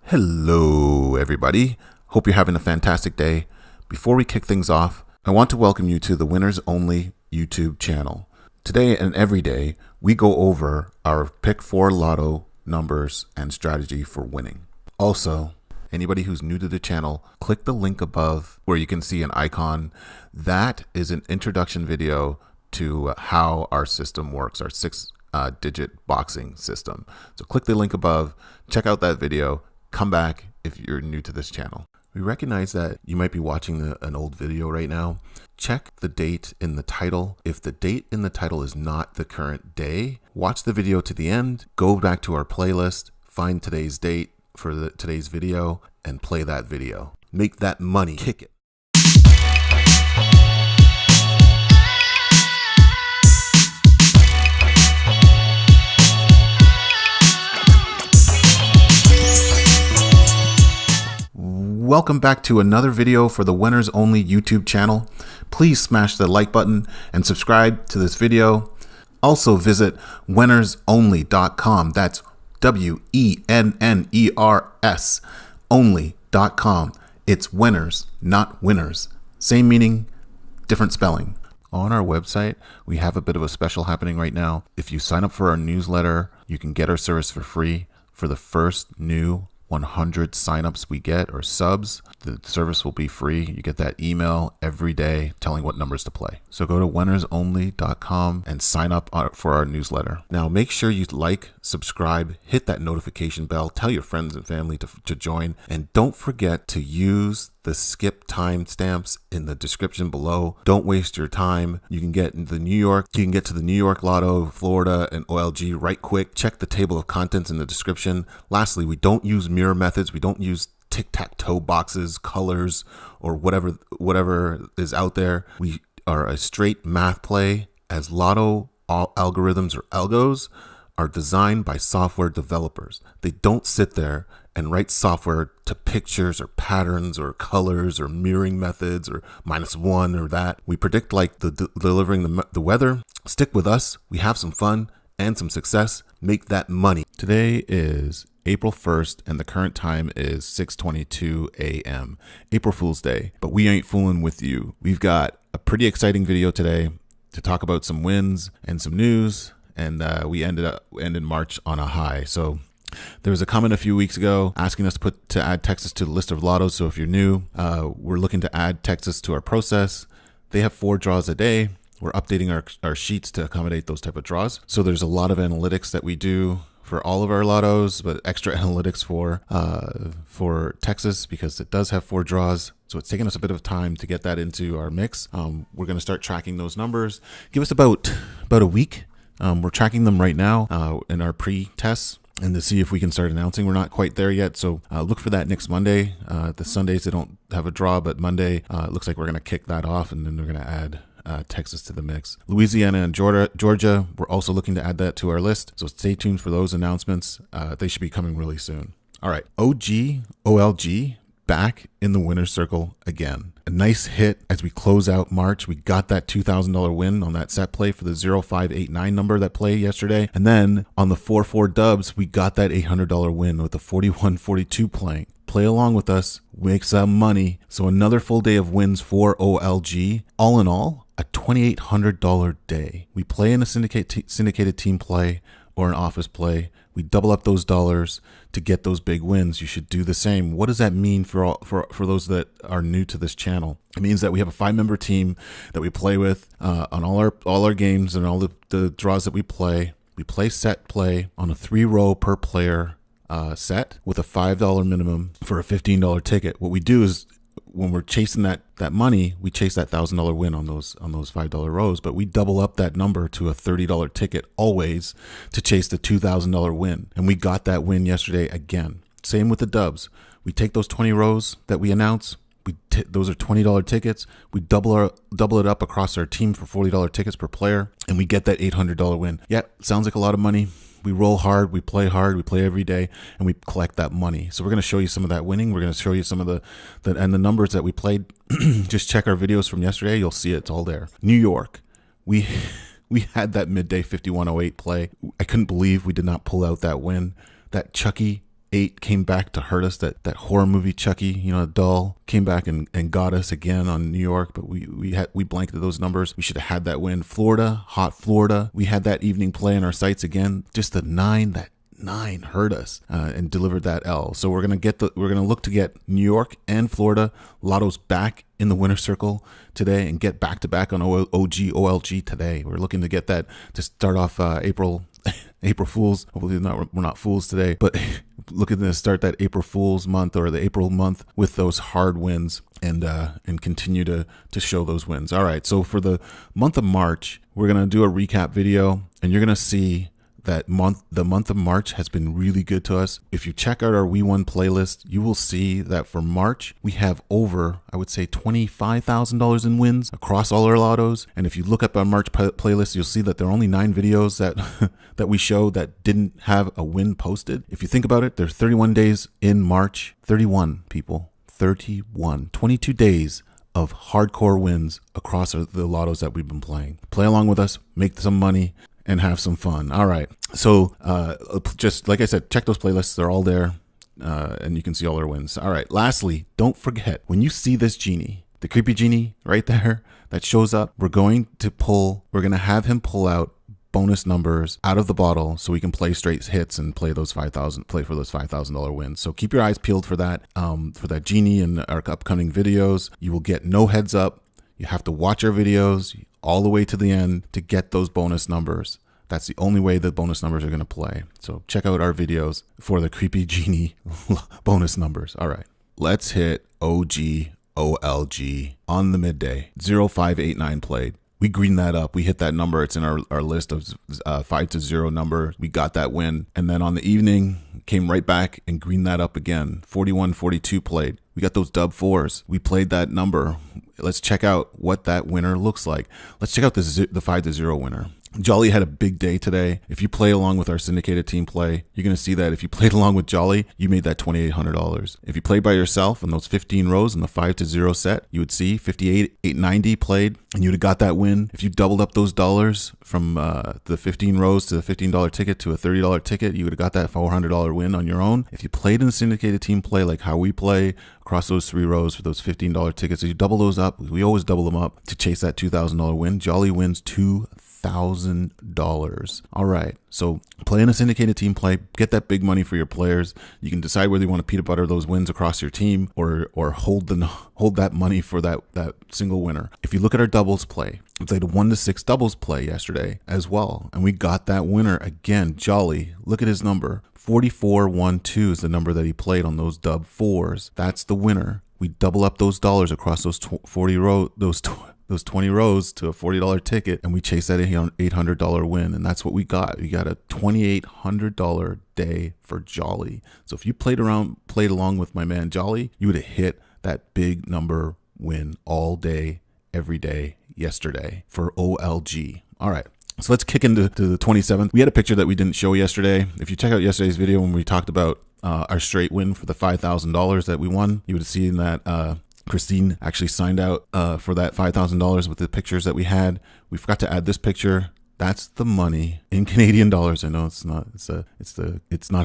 Hello, everybody. Hope you're having a fantastic day. Before we kick things off, I want to welcome you to the Winners Only YouTube channel. Today and every day, we go over our Pick 4 Lotto numbers and strategy for winning. Also, anybody who's new to the channel, click the link above where you can see an icon. That is an introduction video to how our system works, our six-digit boxing system. So click the link above, check out that video. Come back if you're new to this channel. We recognize that you might be watching an old video right now. Check the date in the title. If the date in the title is not the current day, watch the video to the end, go back to our playlist, find today's date for today's video, and play that video. Make that money. Kick it. Welcome back to another video for the Winners Only YouTube channel. Please smash the like button and subscribe to this video. Also visit WENNERSONLY.com. That's WENNERS only.com. It's Wenners, not winners. Same meaning, different spelling. On our website, we have a bit of a special happening right now. If you sign up for our newsletter, you can get our service for free for the first new 100 signups we get or subs. The service will be free. You get that email every day telling what numbers to play. So go to WENNERSONLY.com and sign up for our newsletter. Now make sure you like, subscribe, hit that notification bell, tell your friends and family to join, and don't forget to use the skip timestamps in the description below. Don't waste your time. You can get to the New York Lotto, Florida, and OLG right quick. Check the table of contents in the description. Lastly, we don't use mirror methods. We don't use tic-tac-toe boxes, colors, or whatever is out there. We are a straight math play, as Lotto algorithms or algos are designed by software developers. They don't sit there and write software to pictures or patterns or colors or mirroring methods or -1 or that. We predict like delivering the weather. Stick with us. We have some fun and some success. Make that money. Today is April 1st and the current time is 6:22 a.m. April Fool's Day, but we ain't fooling with you. We've got a pretty exciting video today to talk about some wins and some news, and we ended March on a high. So there was a comment a few weeks ago asking us to add Texas to the list of lottos. So if you're new, we're looking to add Texas to our process. They have 4 draws a day. We're updating our sheets to accommodate those type of draws. So there's a lot of analytics that we do for all of our lottos, but extra analytics for Texas because it does have 4 draws. So it's taken us a bit of time to get that into our mix. We're going to start tracking those numbers. Give us about a week. We're tracking them right now in our pre-tests, and to see if we can start announcing. We're not quite there yet, so look for that next Monday. The Sundays, they don't have a draw, but Monday, it looks like we're going to kick that off, and then we're going to add Texas to the mix. Louisiana and Georgia, we're also looking to add that to our list, so stay tuned for those announcements. They should be coming really soon. All right, OLG, back in the winner's circle again. A nice hit as we close out March. We got that $2,000 win on that set play for the 0589 number that play yesterday. And then on the 4-4 dubs, we got that $800 win with the 4142 playing. Play along with us, make some money. So another full day of wins for OLG. All in all, a $2,800 day. We play in a syndicated team play or an office play. We double up those dollars to get those big wins. You should do the same. What does that mean for those that are new to this channel? It means that we have a 5-member team that we play with on all our games and all the draws that we play. We play set play on a 3-row per player set with a $5 minimum for a $15 ticket. What we do is when we're chasing that money, we chase that $1,000 win on those $5 rows, but we double up that number to a $30 ticket always to chase the $2,000 win. And we got that win yesterday again. Same with the dubs. We take those 20 rows that we announce. Those are $20 tickets. We double it up across our team for $40 tickets per player, and we get that $800 win. Yeah, sounds like a lot of money. We roll hard, we play every day, and we collect that money. So we're going to show you some of that winning. We're going to show you some of the numbers that we played. Just check our videos from yesterday. You'll see it's all there. New York, we had that midday 5108 play. I couldn't believe we did not pull out that win. That Chucky 8 came back to hurt us. That horror movie Chucky, you know, dull, came back and got us again on New York, but we blanketed those numbers. We should have had that win. Florida, hot Florida, we had that evening play in our sights again. Just the 9 hurt us and delivered that L. So we're gonna look to get New York and Florida Lottos back in the winner's circle today and get back to back on OLG today. We're looking to get that to start off April Fools. Hopefully we're not fools today, but looking to start that April Fools month or the April month with those hard wins and continue to show those wins. All right, so for the month of March, we're gonna do a recap video, and you're gonna see that the month of March has been really good to us. If you check out our We Won playlist, you will see that for March, we have over, I would say, $25,000 in wins across all our lottos. And if you look up our March playlist, you'll see that there are only 9 videos that that we show that didn't have a win posted. If you think about it, there's 31 days in March. 31 people. 31. 22 days of hardcore wins across the lottos that we've been playing. Play along with us, make some money, and have some fun. All right. So just like I said, check those playlists. They're all there, and you can see all our wins. All right. Lastly, don't forget, when you see this genie, the creepy genie right there that shows up, we're going to have him pull out bonus numbers out of the bottle so we can play straight hits and play for those $5,000 wins. So keep your eyes peeled for that genie in our upcoming videos. You will get no heads up. You have to watch our videos all the way to the end to get those bonus numbers. That's the only way the bonus numbers are going to play. So check out our videos for the creepy genie bonus numbers. All right, let's hit OG OLG on the midday. 0589 played. We greened that up. We hit that number. It's in our list of 5-0 number. We got that win. And then on the evening, came right back and greened that up again. 41-42 played. We got those dub 4s. We played that number. Let's check out what that winner looks like. Let's check out the 5-0 winner. Jolly had a big day today. If you play along with our syndicated team play, you're going to see that if you played along with Jolly, you made that $2,800. If you played by yourself in those 15 rows in the 5-0 set, you would see 58,890 played, and you'd have got that win. If you doubled up those dollars from the 15 rows to the $15 ticket to a $30 ticket, you would have got that $400 win on your own. If you played in the syndicated team play like how we play across those 3 rows for those $15 tickets, you double those up. We always double them up to chase that $2,000 win. Jolly wins $2,000. All right. So play in a syndicated team play, get that big money for your players. You can decide whether you want to peanut butter those wins across your team or hold that money for that single winner. If you look at our doubles play, we played a 1-6 doubles play yesterday as well, and we got that winner again. Jolly, look at his number. 4412 is the number that he played on those dub 4s. That's the winner. We double up those dollars across those 20 rows to a $40 ticket, and we chased that $800 win, and that's what we got. We got a $2,800 day for Jolly. So if you played along with my man Jolly, you would have hit that big number win all day, every day, yesterday for OLG. All right. So let's kick into the 27th. We had a picture that we didn't show yesterday. If you check out yesterday's video when we talked about our straight win for the $5,000 that we won, you would have seen that Christine actually signed out for that $5,000 with the pictures that we had. We forgot to add this picture. That's the money in Canadian dollars. I know it's not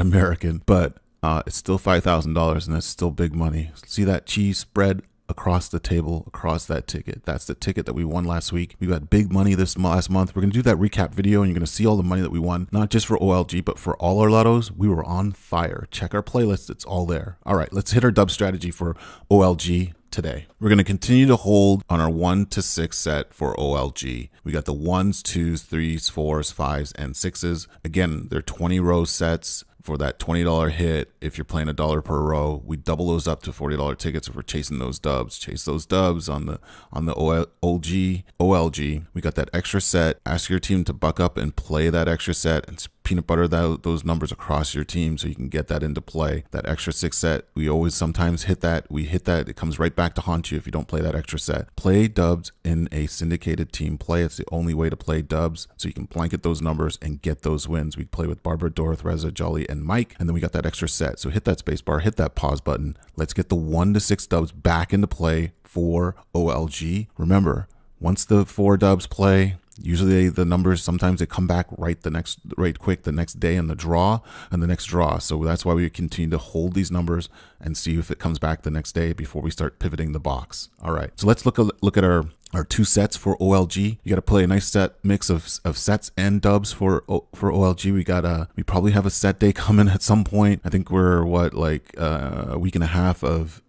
American, but it's still $5,000, and that's still big money. See that cheese spread across the table, across that ticket. That's the ticket that we won last week. We got big money this last month. We're going to do that recap video, and you're going to see all the money that we won, not just for OLG, but for all our lottos. We were on fire. Check our playlist. It's all there. All right, let's hit our dub strategy for OLG today. We're going to continue to hold on our 1-6 set for OLG. We got the 1s, 2s, 3s, 4s, 5s, and 6s. Again, they're 20 row sets. For that $20 hit, if you're playing $1 per row, we double those up to $40 tickets if we're chasing those dubs. Chase those dubs on the OLG. We got that extra set. Ask your team to buck up and play that extra set and peanut butter those numbers across your team so you can get that into play. That extra 6 set, we always sometimes hit that. We hit that. It comes right back to haunt you if you don't play that extra set. Play dubs in a syndicated team play. It's the only way to play dubs so you can blanket those numbers and get those wins. We play with Barbara, Dorothy, Reza, Jolly, and Mike, and then we got that extra set. So hit that space bar, hit that pause button. Let's get the 1-6 dubs back into play for OLG. Remember, Once the 4 dubs play, usually the numbers, sometimes they come back right quick the next day in the draw and the next draw. So that's why we continue to hold these numbers and see if it comes back the next day before we start pivoting the box. All right, so let's look at our 2 sets for OLG. You got to play a nice set mix of sets and dubs for OLG. We probably have a set day coming at some point. I think we're a week and a half of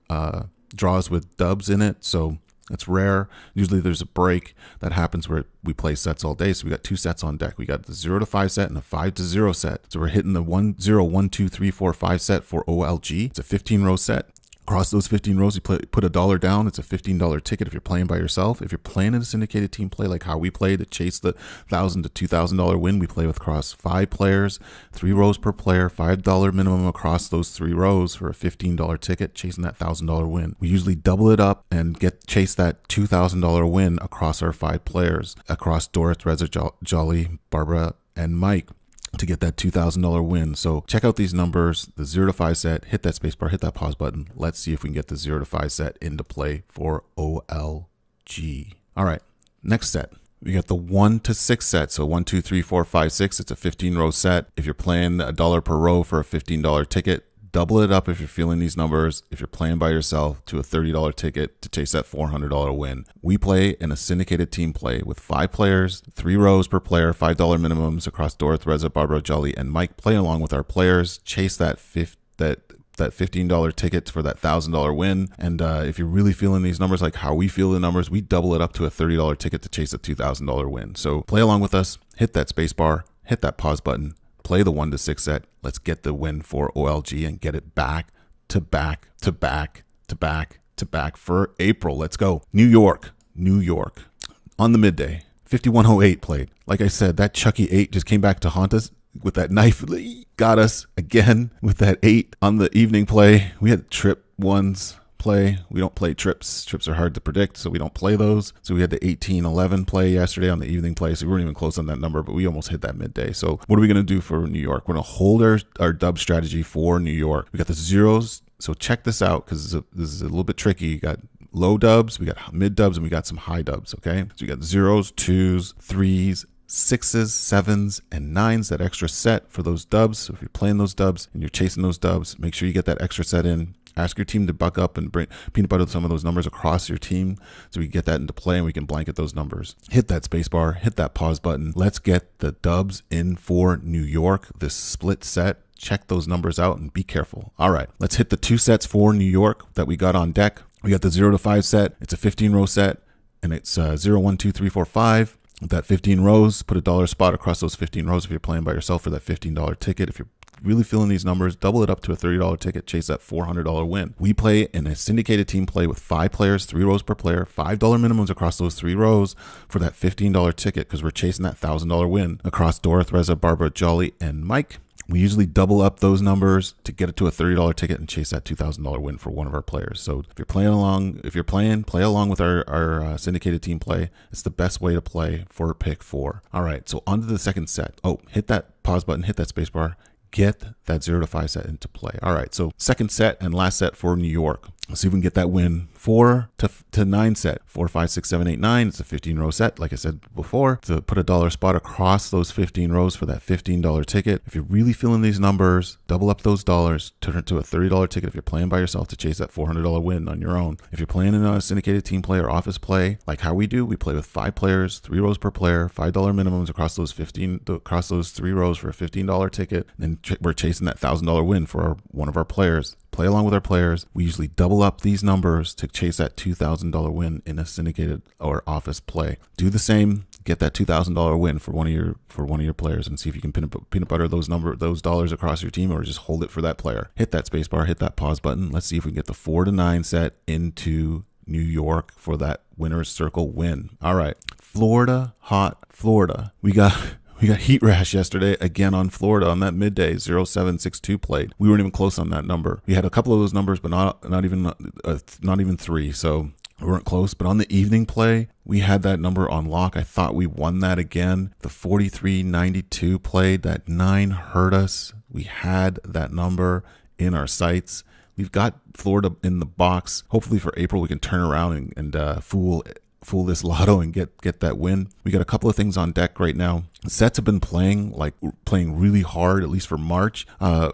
draws with dubs in it. So it's rare. Usually there's a break that happens where we play sets all day. So we got 2 sets on deck. We got the 0 to 5 set and a 5 to 0 set. So we're hitting the 1 0 1 2 3 4 5 set for OLG. It's a 15 row set. Across those 15 rows, you put $1 down. It's a $15 ticket if you're playing by yourself. If you're playing in a syndicated team play like how we play to chase the $1,000 to $2,000 win, we play with across 5 players, 3 rows per player, $5 minimum across those 3 rows for a $15 ticket, chasing that $1,000 win. We usually double it up and chase that $2,000 win across our 5 players, across Doris, Reza, Jolly, Barbara, and Mike, to get that $2,000 win. So check out these numbers, the 0 to 5 set, hit that spacebar, hit that pause button. Let's see if we can get the 0 to 5 set into play for OLG. All right, next set. We got the 1 to 6 set. So 1, 2, 3, 4, 5, 6. It's a 15 row set. If you're playing $1 per row for a $15 ticket, double it up if you're feeling these numbers. If you're playing by yourself, to a $30 ticket to chase that $400 win. We play in a syndicated team play with 5 players, 3 rows per player, $5 minimums across Dorothy, Reza, Barbara, Jolly, and Mike. Play along with our players, chase that $15 ticket for that $1,000 win. And if you're really feeling these numbers like how we feel the numbers, we double it up to a $30 ticket to chase a $2,000 win. So play along with us, hit that space bar, hit that pause button, play the 1 to 6 set. Let's get the win for OLG and get it back to back to back to back to back for April. Let's go. New York. On the midday, 5108 played. Like I said, that Chucky 8 just came back to haunt us with that knife. Got us again with that 8 on the evening play. We had trip ones play. We don't play trips. Trips are hard to predict, so we don't play those. So we had the 18-11 play yesterday on the evening play. So we weren't even close on that number, but we almost hit that midday. So what are we going to do for New York? We're going to hold our dub strategy for New York. We got the zeros. So check this out, because this is a little bit tricky. You got low dubs, we got mid dubs, and we got some high dubs. Okay. So you got 0s, 2s, 3s, 6s, 7s, and 9s, that extra set for those dubs. So if you're playing those dubs and you're chasing those dubs, make sure you get that extra set in. Ask your team to buck up and bring peanut butter some of those numbers across your team so we can get that into play and we can blanket those numbers. Hit that space bar, hit that pause button. Let's get the dubs in for New York, this split set. Check those numbers out and be careful. All right, let's hit the 2 sets for New York that we got on deck. We got the 0 to 5 set. It's a 15 row set, and it's 0, 1, 2, 3, 4, 5. With that 15 rows, put $1 spot across those 15 rows if you're playing by yourself for that $15 ticket. If you're really feeling these numbers, double it up to a $30 ticket, chase that $400 win. We play in a syndicated team play with 5 players, 3 rows per player, $5 minimums across those 3 rows for that $15 ticket, because we're chasing that $1,000 win across Dorothy, Reza, Barbara, Jolly, and Mike. We usually double up those numbers to get it to a $30 ticket and chase that $2,000 win for one of our players. So if you're playing along, play along with our syndicated team play. It's the best way to play for pick 4. All right, so on to the second set. Oh, hit that pause button, hit that space bar. Get that 0 to 5 set into play. All right, so second set and last set for New York. Let's see if we can get that win. 4 to 9 set. 4, 5, 6, 7, 8, 9. It's a 15 row set, like I said before, to put $1 spot across those 15 rows for that $15 ticket. If you're really feeling these numbers, double up those dollars, turn it to a $30 ticket if you're playing by yourself to chase that $400 win on your own. If you're playing in a syndicated team play or office play, like how we do, we play with 5 players, 3 rows per player, $5 minimums across those 3 rows for a $15 ticket. And then we're chasing that $1,000 win for one of our players. Play along with our players. We usually double up these numbers to chase that $2,000 win in a syndicated or office play. Do the same. Get that $2,000 win for one of your players, and see if you can peanut butter those dollars across your team, or just hold it for that player. Hit that space bar. Hit that pause button. Let's see if we can get the 4 to 9 set into New York for that winner's circle win. All right, Florida, hot Florida. We got heat rash yesterday again on Florida on that midday. 0762 played. We weren't even close on that number. We had a couple of those numbers, but not even 3. So we weren't close. But on the evening play, we had that number on lock. I thought we won that again. The 4392 played. That 9 hurt us. We had that number in our sights. We've got Florida in the box. Hopefully for April, we can turn around and fool fool this lotto and get that win. We got a couple of things on deck right now. Sets have been playing really hard, at least for March.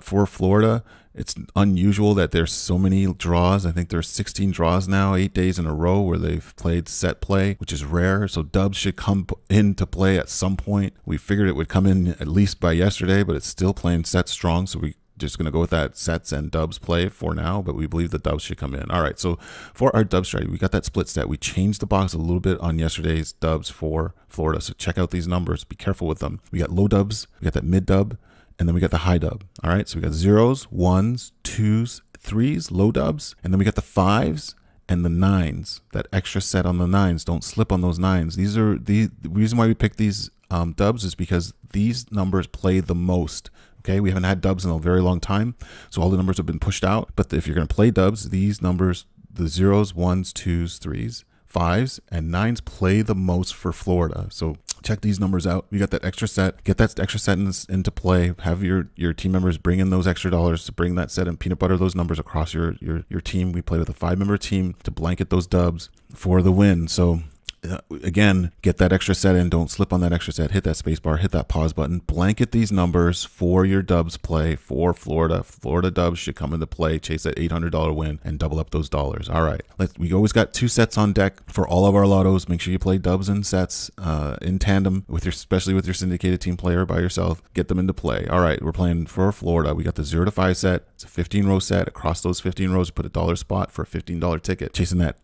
For Florida, it's unusual that there's so many draws. I think there's 16 draws now, 8 days in a row where they've played set play, which is rare. So dubs should come into play at some point. We figured it would come in at least by yesterday, but it's still playing set strong. So we just going to go with that sets and dubs play for now, but we believe the dubs should come in. All right, so for our dub strategy, we got that split set. We changed the box a little bit on yesterday's dubs for Florida, so check out these numbers. Be careful with them. We got low dubs, we got that mid dub, and then we got the high dub. All right, so we got zeros, ones, twos, threes, low dubs, and then we got the fives and the nines. That extra set on the nines. Don't slip on those nines. These are the reason why we picked these dubs is because these numbers play the most. Okay, we haven't had dubs in a very long time, so all the numbers have been pushed out. But if you're going to play dubs, these numbers, the zeros, ones, twos, threes, fives, and nines play the most for Florida. So check these numbers out. We got that extra set. Get that extra set into play. Have your team members bring in those extra dollars to bring that set and peanut butter those numbers across your team. We play with a 5-member team to blanket those dubs for the win. So again, get that extra set in. Don't slip on that extra set. Hit that space bar. Hit that pause button. Blanket these numbers for your dubs play for Florida. Florida dubs should come into play. Chase that $800 win and double up those dollars. All right. We always got 2 sets on deck for all of our lottos. Make sure you play dubs and sets in tandem especially with your syndicated team player by yourself. Get them into play. All right. We're playing for Florida. We got the 0 to 5 set. It's a 15-row set. Across those 15 rows, put a dollar spot for a $15 ticket. Chasing that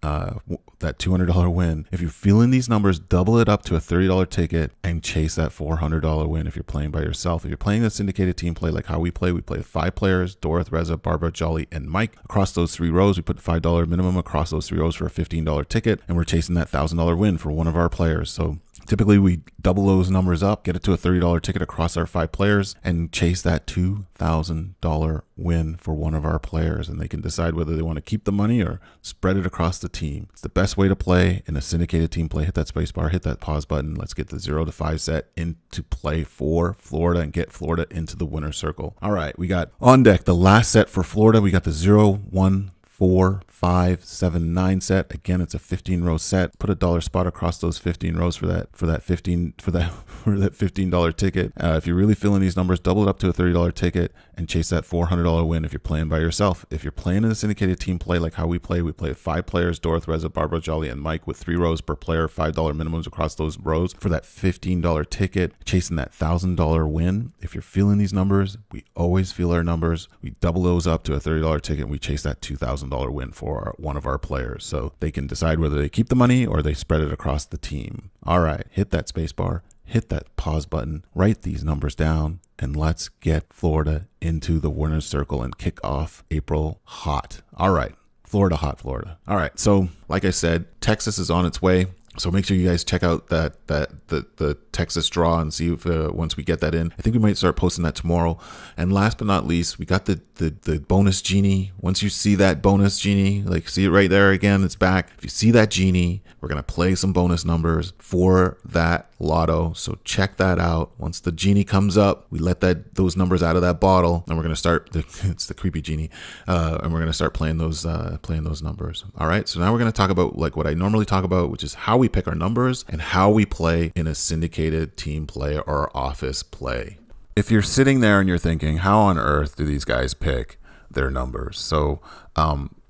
$200 win. If you're feeling these numbers, double it up to a $30 ticket and chase that $400 win if you're playing by yourself. If you're playing a syndicated team play like how we play with 5 players, Dorothy, Reza, Barbara, Jolly, and Mike. Across those 3 rows, we put $5 minimum across those 3 rows for a $15 ticket, and we're chasing that $1,000 win for one of our players. So typically we double those numbers up, get it to a $30 ticket across our 5 players, and chase that $2,000 win for one of our players. And they can decide whether they want to keep the money or spread it across the team. It's the best way to play in a syndicated team play. Hit that space bar, hit that pause button. Let's get the 0 to 5 set into play for Florida and get Florida into the winner's circle. All right, we got on deck the last set for Florida. We got the 0, 1, 4, 5, 7, 9 set. Again, it's a 15-row set. Put a dollar spot across those 15 rows for that $15 ticket. If you're really feeling these numbers, double it up to a $30 ticket and chase that $400 win if you're playing by yourself. If you're playing in a syndicated team play like how we play 5 players, Dorothy, Reza, Barbara, Jolly, and Mike with 3 rows per player, $5 minimums across those rows for that $15 ticket, chasing that $1,000 win. If you're feeling these numbers, we always feel our numbers. We double those up to a $30 ticket and we chase that $2,000 win for one of our players, so they can decide whether they keep the money or they spread it across the team. All right, hit that space bar, hit that pause button, write these numbers down, and let's get Florida into the winner's circle and kick off April hot. All right, Florida hot, Florida. All right, so like I said, Texas is on its way. So make sure you guys check out the Texas draw and see if once we get that in. I think we might start posting that tomorrow. And last but not least, we got the bonus genie. Once you see that bonus genie, like see it right there again, it's back. If you see that genie, we're going to play some bonus numbers for that lotto. So check that out. Once the genie comes up, we let those numbers out of that bottle, and we're going to start. It's the creepy genie, and we're going to start playing those numbers. All right. So now we're going to talk about like what I normally talk about, which is how we pick our numbers and how we play in a syndicated team play or office play. If you're sitting there and you're thinking, how on earth do these guys pick their numbers? So,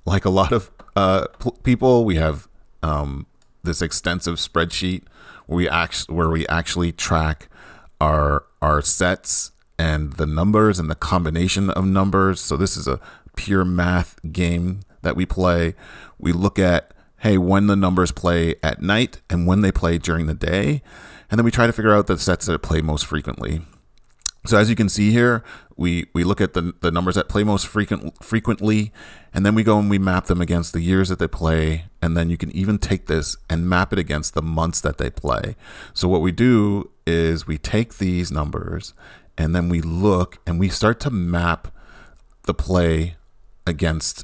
like a lot of people, we have this extensive spreadsheet where we actually track our sets and the numbers and the combination of numbers. So this is a pure math game that we play. We look at, hey, when the numbers play at night and when they play during the day. And then we try to figure out the sets that play most frequently. So as you can see here, we look at the numbers that play most frequently, and then we go and we map them against the years that they play. And then you can even take this and map it against the months that they play. So what we do is we take these numbers and then we look and we start to map the play against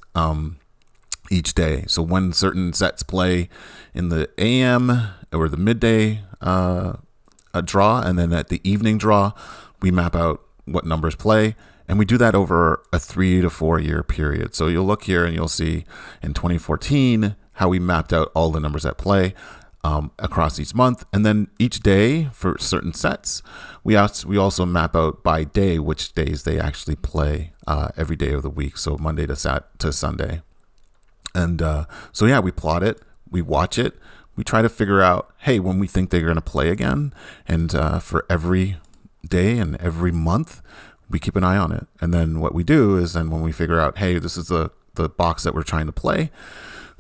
each day. So when certain sets play in the AM or the midday draw, and then at the evening draw, we map out what numbers play, and we do that over a 3 to 4 year period. So you'll look here and you'll see in 2014 how we mapped out all the numbers at play. across each month. And then each day for certain sets, we also map out by day which days they actually play every day of the week. So Monday to Sunday. And so yeah, we plot it, we watch it, we try to figure out, hey, when we think they're going to play again. And for every day and every month, we keep an eye on it. And then what we do is then when we figure out, hey, this is the box that we're trying to play,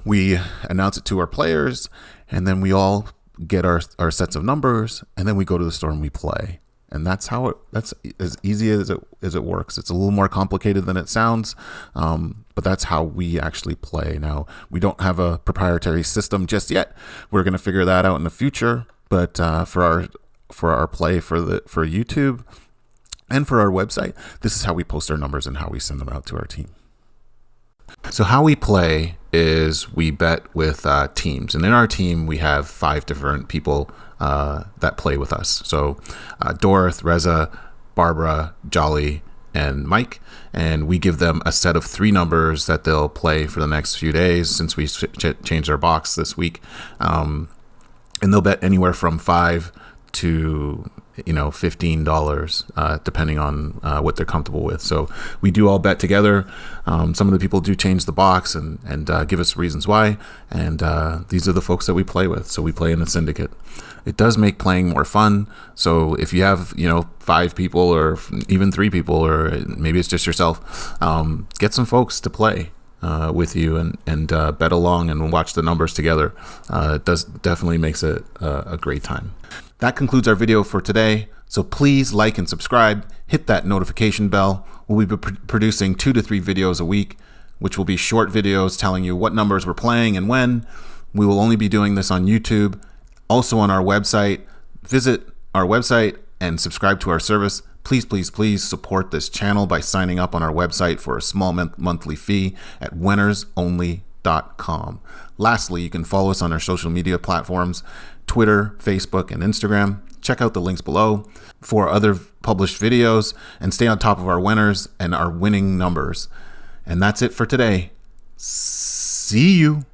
we announce it to our players, and then we all get our sets of numbers, and then we go to the store and we play. And that's as easy as it works. It's a little more complicated than it sounds, but that's how we actually play. Now, we don't have a proprietary system just yet. We're going to figure that out in the future. But for our play for YouTube and for our website, this is how we post our numbers and how we send them out to our team. So how we play is we bet with teams, and in our team we have 5 different people that play with us. So Dorth, Reza, Barbara, Jolly, and Mike, and we give them a set of 3 numbers that they'll play for the next few days since we changed our box this week, and they'll bet anywhere from $5 to $15, depending on what they're comfortable with. So we do all bet together. Some of the people do change the box and give us reasons why. And these are the folks that we play with. So we play in a syndicate. It does make playing more fun. So if you have 5 people or even 3 people, or maybe it's just yourself, get some folks to play with you and bet along and watch the numbers together. It definitely makes it a great time. That concludes our video for today. So please like and subscribe, hit that notification bell. We'll be producing 2 to 3 videos a week, which will be short videos telling you what numbers we're playing and when. We will only be doing this on YouTube. Also on our website. Visit our website and subscribe to our service. Please, please, please support this channel by signing up on our website for a small monthly fee at WENNERSONLY.com. Lastly, you can follow us on our social media platforms, Twitter, Facebook, and Instagram. Check out the links below for other published videos and stay on top of our winners and our winning numbers. And that's it for today. See you.